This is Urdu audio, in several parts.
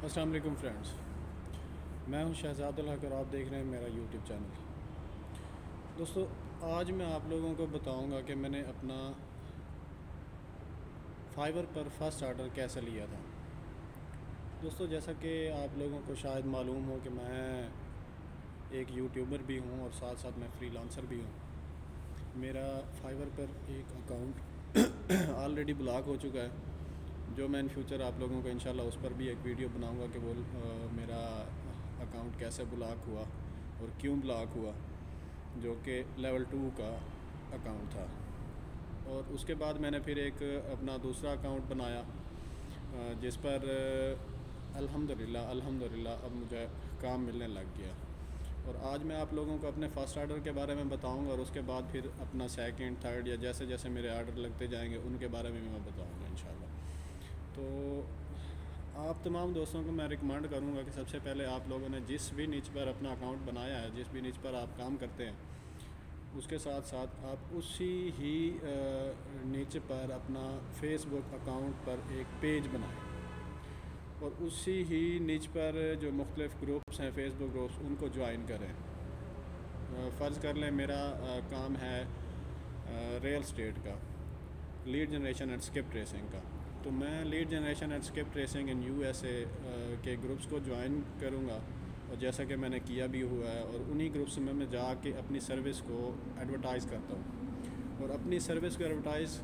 السلام علیکم فرینڈس، میں ہوں شہزاد الحق اور آپ دیکھ رہے ہیں میرا یوٹیوب چینل۔ دوستو، آج میں آپ لوگوں کو بتاؤں گا کہ میں نے اپنا فائبر پر فرسٹ آرڈر کیسے لیا تھا۔ دوستو، جیسا کہ آپ لوگوں کو شاید معلوم ہو کہ میں ایک یوٹیوبر بھی ہوں اور ساتھ ساتھ میں فری لانسر بھی ہوں۔ میرا فائبر پر ایک اکاؤنٹ آلریڈی بلاک ہو چکا ہے، جو میں ان فیوچر آپ لوگوں کو انشاءاللہ اس پر بھی ایک ویڈیو بناؤں گا کہ وہ میرا اکاؤنٹ کیسے بلاک ہوا اور کیوں بلاک ہوا، جو کہ لیول 2 کا اکاؤنٹ تھا۔ اور اس کے بعد میں نے پھر ایک اپنا دوسرا اکاؤنٹ بنایا، جس پر الحمدللہ اب مجھے کام ملنے لگ گیا۔ اور آج میں آپ لوگوں کو اپنے فرسٹ آرڈر کے بارے میں بتاؤں گا، اور اس کے بعد پھر اپنا سیکنڈ، تھرڈ یا جیسے جیسے میرے آرڈر لگتے جائیں گے ان کے بارے میں میں بتاؤں گا انشاءاللہ۔ تو آپ تمام دوستوں کو میں ریکمینڈ کروں گا کہ سب سے پہلے آپ لوگوں نے جس بھی نیچ پر اپنا اکاؤنٹ بنایا ہے، جس بھی نیچ پر آپ کام کرتے ہیں، اس کے ساتھ ساتھ آپ اسی ہی نیچ پر اپنا فیس بک اکاؤنٹ پر ایک پیج بنائیں، اور اسی ہی نیچ پر جو مختلف گروپس ہیں، فیس بک گروپس، ان کو جوائن کریں۔ فرض کر لیں میرا کام ہے ریئل اسٹیٹ کا، lead generation and skip tracing کا، تو میں lead generation and skip tracing in U S A کے گروپس کو جوائن کروں گا، اور جیسا کہ میں نے کیا بھی ہوا ہے، اور انہی گروپس میں جا کے اپنی سروس کو ایڈورٹائز کرتا ہوں۔ اور اپنی سروس کو ایڈورٹائز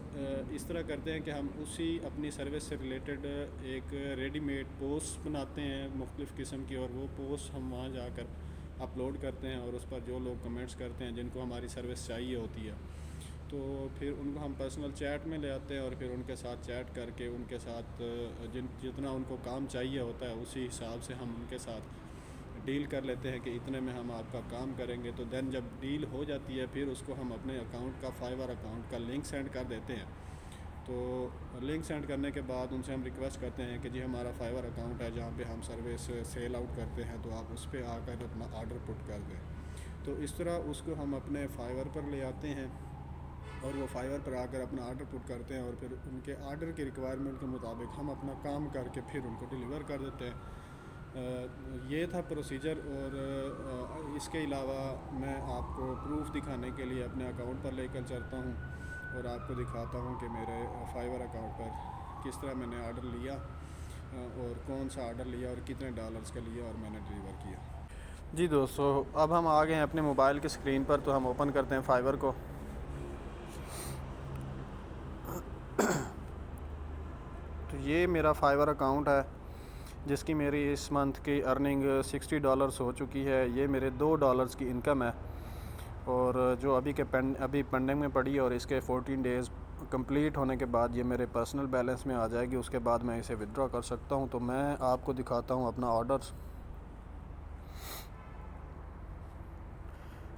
اس طرح کرتے ہیں کہ ہم اسی اپنی سروس سے ریلیٹڈ ایک ریڈی میڈ پوسٹ بناتے ہیں مختلف قسم کی، اور وہ پوسٹ ہم وہاں جا کر اپلوڈ کرتے ہیں، اور اس پر جو لوگ کمنٹس کرتے ہیں جن کو ہماری سروس چاہیے ہوتی ہے، تو پھر ان کو ہم پرسنل چیٹ میں لے آتے ہیں، اور پھر ان کے ساتھ چیٹ کر کے ان کے ساتھ جتنا ان کو کام چاہیے ہوتا ہے اسی حساب سے ہم ان کے ساتھ ڈیل کر لیتے ہیں کہ اتنے میں ہم آپ کا کام کریں گے۔ تو دین جب ڈیل ہو جاتی ہے پھر اس کو ہم اپنے اکاؤنٹ کا، فائبر اکاؤنٹ کا لنک سینڈ کر دیتے ہیں۔ تو لنک سینڈ کرنے کے بعد ان سے ہم ریکویسٹ کرتے ہیں کہ جی ہمارا فائبر اکاؤنٹ ہے جہاں پہ ہم سروس سیل آؤٹ کرتے ہیں، تو آپ اس پہ آ کر اپنا آرڈر پٹ کر دیں۔ تو اس طرح اس کو ہم اپنے فائبر پر لے آتے ہیں، اور وہ فائبر پر آ کر اپنا آرڈر پٹ کرتے ہیں، اور پھر ان کے آرڈر کی ریکوائرمنٹ کے مطابق ہم اپنا کام کر کے پھر ان کو ڈیلیور کر دیتے ہیں۔ یہ تھا پروسیجر، اور اس کے علاوہ میں آپ کو پروف دکھانے کے لیے اپنے اکاؤنٹ پر لے کر چلتا ہوں، اور آپ کو دکھاتا ہوں کہ میرے فائبر اکاؤنٹ پر کس طرح میں نے آرڈر لیا، اور کون سا آرڈر لیا اور کتنے ڈالرز کا لیا، اور میں نے ڈیلیور کیا۔ جی دوستو، اب ہم آ گئے ہیں اپنے موبائل کی اسکرین پر، تو ہم اوپن کرتے ہیں فائبر کو۔ تو یہ میرا فائبر اکاؤنٹ ہے، جس کی میری اس منتھ کی ارننگ $60 ہو چکی ہے۔ یہ میرے $2 کی انکم ہے، اور جو ابھی پینڈنگ میں پڑی ہے، اور اس کے 14 ڈیز کمپلیٹ ہونے کے بعد یہ میرے پرسنل بیلنس میں آ جائے گی۔ اس کے بعد میں اسے ودرا کر سکتا ہوں۔ تو میں آپ کو دکھاتا ہوں اپنا آرڈر۔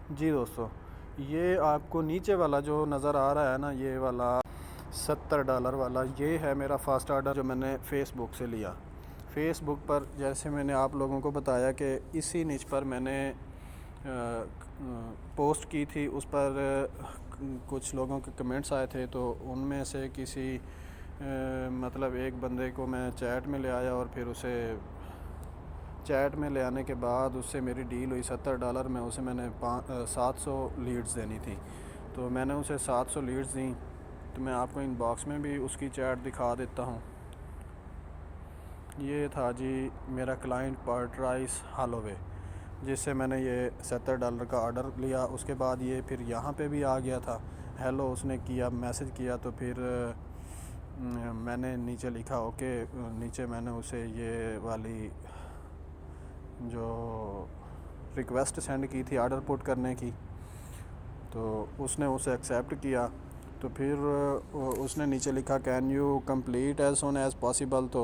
جی دوستو، یہ آپ کو نیچے والا جو نظر آ رہا ہے نا، یہ والا $70 والا، یہ ہے میرا فرسٹ آرڈر جو میں نے فیس بک سے لیا۔ فیس بک پر جیسے میں نے آپ لوگوں کو بتایا کہ اسی نیچ پر میں نے پوسٹ کی تھی، اس پر کچھ لوگوں کے کمنٹس آئے تھے، تو ان میں سے کسی مطلب ایک بندے کو میں چیٹ میں لے آیا، اور پھر اسے چیٹ میں لے آنے کے بعد اس سے میری ڈیل ہوئی $70 میں۔ اسے میں نے 700 لیڈز دینی تھی، تو میں نے اسے 700 لیڈز دیں۔ تو میں آپ کو ان باکس میں بھی اس کی چیٹ دکھا دیتا ہوں۔ یہ تھا جی میرا کلائنٹ پارٹرائس ہالووے، جس سے میں نے یہ $70 کا آرڈر لیا۔ اس کے بعد یہ پھر یہاں پہ بھی آ گیا تھا، ہیلو اس نے کیا، میسج کیا، تو پھر میں نے نیچے لکھا اوکے، نیچے میں نے اسے یہ والی جو ریکویسٹ سینڈ کی تھی آرڈر پٹ کرنے کی، تو اس نے اسے ایکسیپٹ کیا۔ تو پھر اس نے نیچے لکھا can you complete as soon as possible, تو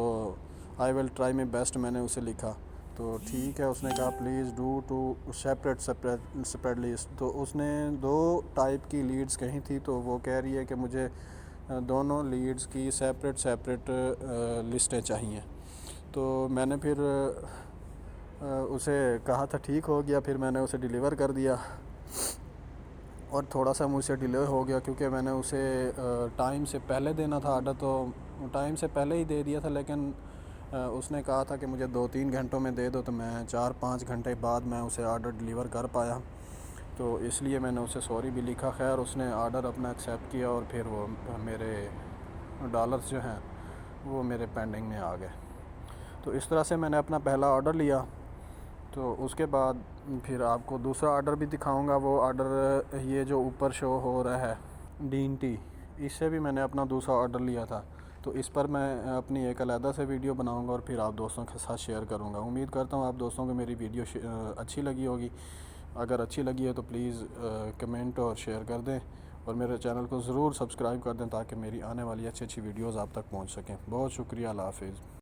آئی ول ٹرائی مائی بیسٹ، میں نے اسے لکھا۔ تو ٹھیک ہے، اس نے کہا please do two separate list. تو اس نے 2 ٹائپ کی لیڈز کہی تھی، تو وہ کہہ رہی ہے کہ مجھے دونوں لیڈز کی سیپریٹ لسٹیں چاہیے۔ تو میں نے پھر اسے کہا تھا ٹھیک ہو گیا، پھر میں نے اسے ڈیلیور کر دیا، اور تھوڑا سا مجھ سے ڈیلے ہو گیا کیونکہ میں نے اسے ٹائم سے پہلے دینا تھا آرڈر، تو ٹائم سے پہلے ہی دے دیا تھا، لیکن اس نے کہا تھا کہ مجھے 2-3 گھنٹوں میں دے دو، تو میں 4-5 گھنٹے بعد میں اسے آرڈر ڈلیور کر پایا، تو اس لیے میں نے اسے سوری بھی لکھا۔ خیر اس نے آرڈر اپنا ایکسیپٹ کیا اور پھر وہ میرے ڈالرز جو ہیں وہ میرے پینڈنگ میں آ گئے۔ تو اس طرح سے میں نے اپنا پہلا آرڈر لیا۔ تو اس کے بعد پھر آپ کو دوسرا آرڈر بھی دکھاؤں گا۔ وہ آرڈر یہ جو اوپر شو ہو رہا ہے ڈین ٹی، اس سے بھی میں نے اپنا دوسرا آرڈر لیا تھا، تو اس پر میں اپنی ایک علیحدہ سے ویڈیو بناؤں گا اور پھر آپ دوستوں کے ساتھ شیئر کروں گا۔ امید کرتا ہوں آپ دوستوں کو میری ویڈیو اچھی لگی ہوگی۔ اگر اچھی لگی ہے تو پلیز کمنٹ اور شیئر کر دیں، اور میرے چینل کو ضرور سبسکرائب کر دیں تاکہ میری آنے والی اچھی ویڈیوز آپ تک پہنچ سکیں۔ بہت شکریہ، اللہ حافظ۔